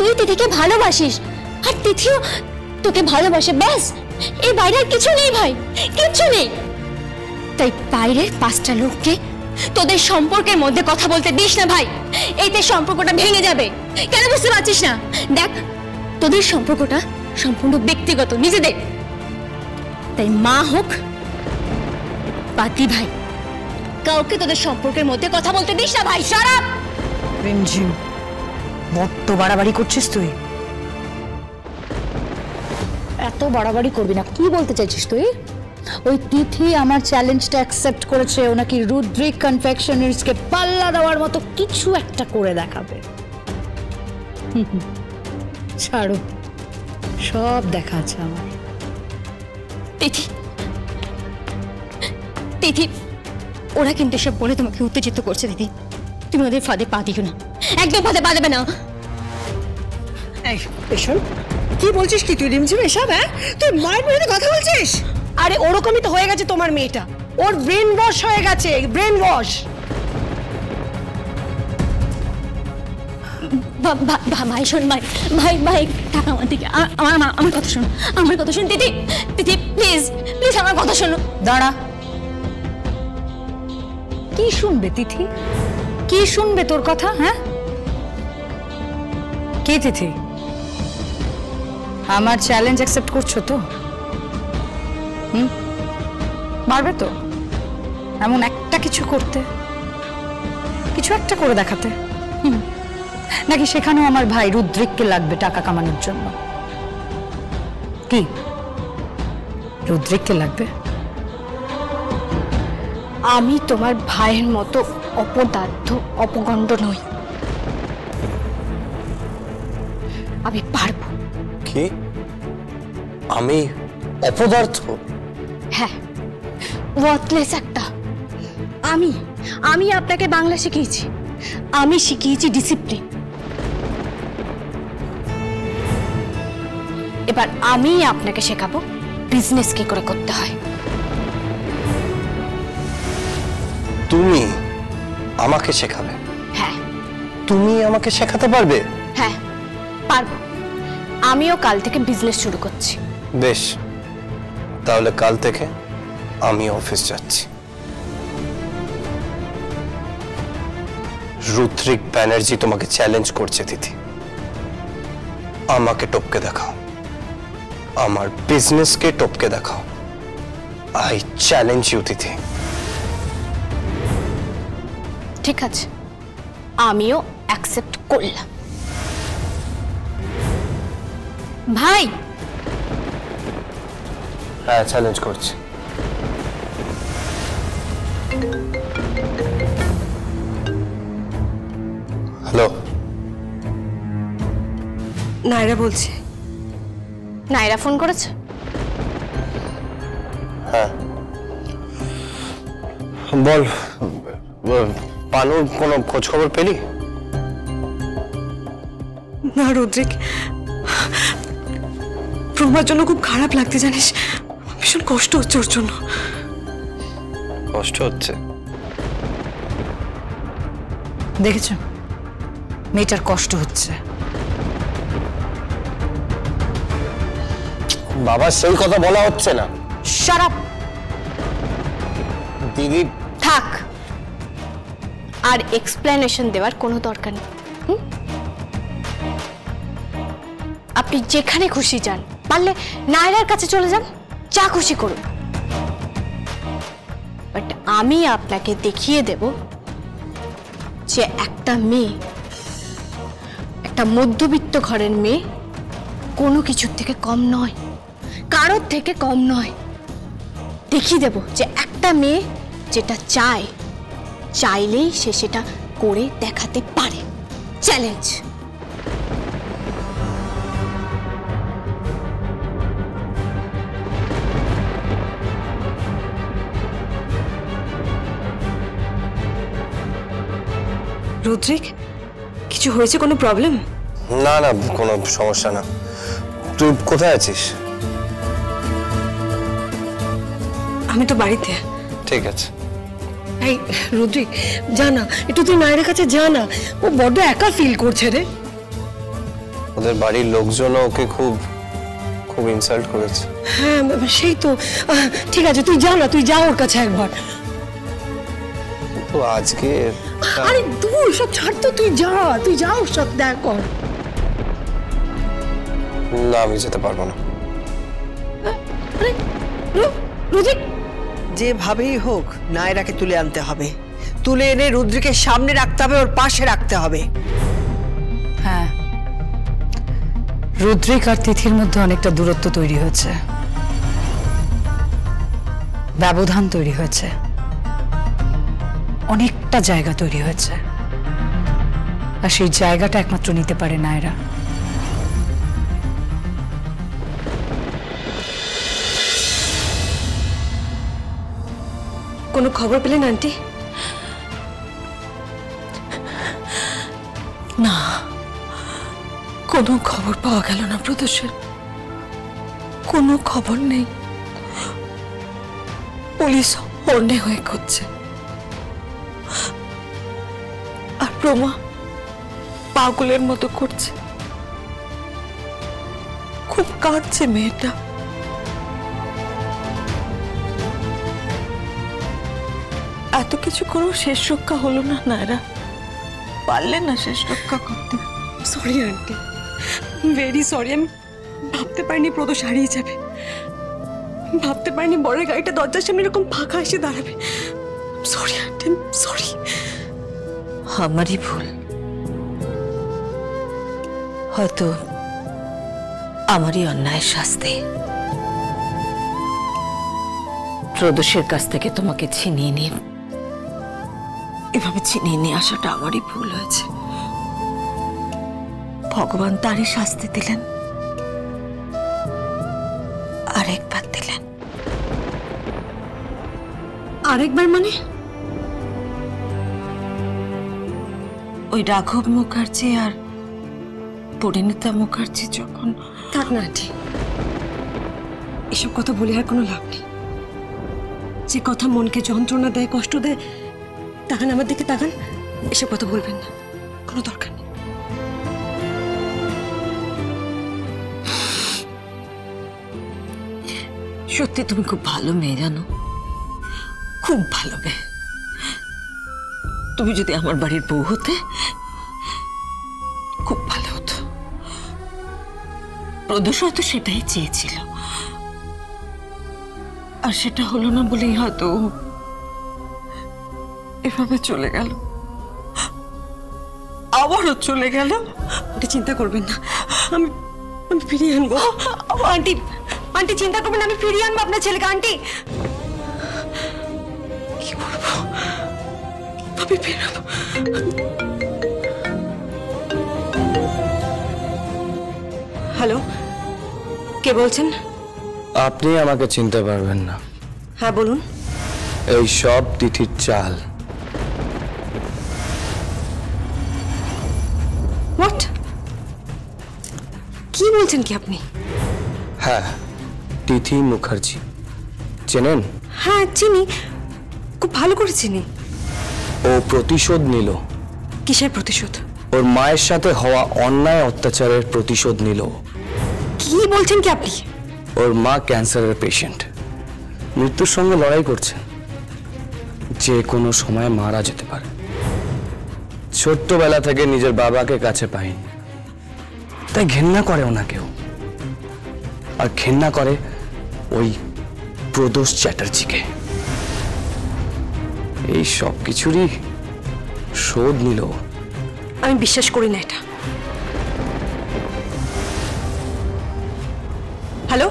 তুই তিথিকে ভালোবাসিস আর তিথিও তোকে ভালোবাসে, ব্যাস। এই বাইরে আর কিছু নেই ভাই, কিচ্ছু নেই। তাই বাইরের 5টা লোককে তোদের সম্পর্কের মধ্যে কথা বলতে দিস না ভাই, এইতে সম্পর্কটা ভেঙে যাবে। কেন বুঝতে পারছিস না? দেখ, তোদের সম্পর্কটা সম্পূর্ণ ব্যক্তিগত, নিজেদের। তাই মা হোক বা দি ভাই, কাউকে তোদের সম্পর্কের মধ্যে কথা বলতে দিস না ভাই। Shut up. রিমঝিম, বড্ড বাড়াবাড়ি করছিস তুই। এত বাড়াবাড়ি করবি না। কি বলতে চাইছিস তুই? ওই তিথি আমার চ্যালেঞ্জটা অ্যাকসেপ্ট করেছে, ও নাকি রুদ্রিক কনফেকশনারিজকে পাল্লা দেওয়ার মতো কিছু একটা করে দেখাবে। ছাড়ো, সব দেখা আছে আমার। তিথি, তিথি, ওরা কিন্তু সব বলে তোমাকে উত্তেজিত করছে। দিদি, তুমি ওদের ফাঁদে পা দিও না, একদম ফাঁদে পা দেবে না। এসব কি বলছিস কি তুই রিমঝিম? এসব হ্যাঁ, তুই মায়ের বিরুদ্ধে কথা বলছিস? আরে ওরকমই তো হয়ে গেছে তোমার মেয়েটা, ওর ব্রেন ওয়াশ হয়ে গেছে, ব্রেন ওয়াশ। ভাই শোন, ভাই ভাই টাকা আমার দিকে, আমার কথা শোনো, আমার কথা শোন। তিথি, তিথি প্লিজ প্লিজ আমার কথা শোনো। দাঁড়া। কি শুনবে তিথি? কি শুনবে তোর কথা? হ্যাঁ, কে তিথি? আমার চ্যালেঞ্জ অ্যাকসেপ্ট করছো তো? পারবে তো এমন একটা কিছু করতে, কিছু একটা করে দেখাতে? নাকি সেখানেও আমার ভাই রুদ্রিককে লাগবে টাকা কামানোর জন্য? কি রুদ্রিককে লাগবে? আমি তোমার ভাইয়ের মতো অপদার্থ অপগণ্ড নই, আমি পারবো। কি? আমি অপদার্থ? হ্যাঁ, ওয়ার্থলেস একটা। আমি আপনাকে বাংলা শিখিয়েছি, আমি শিখিয়েছি ডিসিপ্লিন। এবার আমি আপনাকে শেখাবো বিজনেস কি করে করতে হয়। তুমি আমাকে শেখাবে? হ্যাঁ। তুমি আমাকে শেখাতে পারবে? হ্যাঁ পারবো, আমিও কাল থেকে বিজনেস শুরু করছি। বেশ, তাহলে কাল থেকে আমি অফিস যাচ্ছি। রুদ্রিক ব্যানার্জি তোমাকে চ্যালেঞ্জ করছে তিথি, আমাকে টপকে দেখাও, আমার বিজনেসকে টপকে দেখাও। আই চ্যালেঞ্জ ইউ তিথি। ঠিক আছে, আমিও অ্যাকসেপ্ট করলাম। ভাই। হ্যাঁ, চ্যালেঞ্জ করছি। হ্যালো, নায়রা বলছে। নায়রা ফোন করেছে? হ্যাঁ বল, পানুর কোনো খোঁজ খবর পেলি? না রুদ্রিক, প্রমার জন্য খুব খারাপ লাগতে, জানিস, ভীষণ কষ্ট হচ্ছে ওর জন্য। কষ্ট হচ্ছে? দেখেছ, মেয়েটার কষ্ট হচ্ছে। বাবা, সেই কথা বলা হচ্ছে না। Shut up. দিদি থাক, আর এক্সপ্লেনেশন দেওয়ার কোনো দরকার নেই। আপনি যেখানে খুশি যান, পারলে নায়রার কাছে চলে যান, যা খুশি করুন, বাট আমি আপনাকে দেখিয়ে দেব যে একটা মেয়ে, একটা মধ্যবিত্ত ঘরের মেয়ে কোনো কিছুর থেকে কম নয়, কারোর থেকে কম নয়। দেখিয়ে দেব যে একটা মেয়ে যেটা চায়, চাইলেই সে সেটা করে দেখাতে পারে। চ্যালেঞ্জ। রুদ্রিক, কিছু হয়েছে? কোনো প্রবলেম? না না, কোনো সমস্যা না। তুই কোথায় আছিস? আমি তো বাড়িতে। ঠিক আছে। এই রুদ্রিক, যা না একটু, তুই নায়রের কাছে যা না, ও বড্ড একা ফিল করছে রে। ও ওদের বাড়ির লোকজনও ওকে খুব খুব ইনসাল্ট করেছে। হ্যাঁ সেই তো। ঠিক আছে তুই যা না, তুই যা ওর কাছে একবার। তো আজকে আরে দূর সব ছাড় তো, তুই যা ওর সাথে দেখা কর। না আমি যেতে পারবো না। আরে রুদ্রিক, যেভাবেই হোক নায়রাকে তুলে আনতে হবে, তুলে এনে রুদ্রিকের সামনে রাখতে হবে, ওর পাশে রাখতে হবে। হ্যাঁ, রুদ্রিক আর তিথির মধ্যে অনেকটা দূরত্ব তৈরি হয়েছে, ব্যবধান তৈরি হয়েছে, অনেকটা জায়গা তৈরি হয়েছে, আর সেই জায়গাটা একমাত্র নিতে পারে নায়রা। কোনো খবর পেলেন আন্টি? না, কোনো খবর পাওয়া গেল না প্রদোষের, কোনো খবর নেই। পুলিশ হন্যে হয়ে খুঁজছে, আর প্রমা পাগলের মতো করছে। খুব কাঁদছে মেয়েটা। এত কিছু কোনো শেষ রক্ষা হলো না নায়রা, পারলেন না শেষ রক্ষা করতে। Sorry aunty, very sorry. আমি ভাবতে পারিনি প্রদোষ হারিয়ে যাবে, ভাবতে পারিনি বড়ের গাড়িটা দরজার সামনে এরকম ফাঁকা এসে দাঁড়াবে। Sorry aunty, sorry. আমারই ভুল, হয়তো আমারই অন্যায় শাস্তি। প্রদোষের কাছ থেকে তোমাকে ছিনিয়ে নিয়ে এভাবে ছিনিয়ে নিয়ে আসাটা আমারই ভুল হয়েছে। ভগবান তারই শাস্তি দিলেন, আরেকবার দিলেন। আরেকবার মানে? ওই রাঘব মুখার্জি আর পরিণীতা মুখার্জি যখন... থাক না আন্টি, এসব কথা বলে আর কোনো লাভ নেই। যে কথা মনকে যন্ত্রণা দেয়, কষ্ট দেয়, তাকান আমার দিকে, তাকান। এসব কথা বলবেন না, কোনো দরকার নেই। সত্যি তুমি খুব ভালো মেয়ে, জানো, খুব ভালো মেয়ে। তুমি যদি আমার বাড়ির বউ হতে খুব ভালো হতো। প্রদোষ হয়তো সেটাই চেয়েছিল, আর সেটা হলো না বলেই হয়তো এভাবে চলে গেল, আবারও চলে গেল। আন্টি চিন্তা করবেন না, আমি ফিরিয়ে আনবো। আন্টি আন্টি চিন্তা করবেন না, আমি ফিরিয়ে আনবো আপনার ছেলেকে। আন্টি কি করবো, আমি ফেরাবো। হ্যালো, কে বলছেন? আপনি আমাকে চিনতে পারবেন না। হ্যাঁ বলুন। এই সব তিথির চাল। হোয়াট? কি বলছেন কি আপনি? হ্যাঁ, তিথি মুখার্জি চেনেন? হ্যাঁ চিনি, খুব ভালো করে চিনি। ও প্রতিশোধ নিল। কিসের প্রতিশোধ? ওর মায়ের সাথে হওয়া অন্যায় অত্যাচারের প্রতিশোধ নিল। কি বলছেন কি আপনি? ওর মা ক্যান্সারের পেশেন্ট, মৃত্যুর সঙ্গে লড়াই করছে, যে কোনো সময় মারা যেতে পারে। ছোট্টবেলা থেকে নিজের বাবাকে কাছে পায়নি, তাই ঘেন্না করে ওনাকেও, আর ঘেন্না করে ওই প্রদোষ চ্যাটার্জিকে। এই সব কিছুরই শোধ নিল। আমি বিশ্বাস করি না এটা। হ্যালো,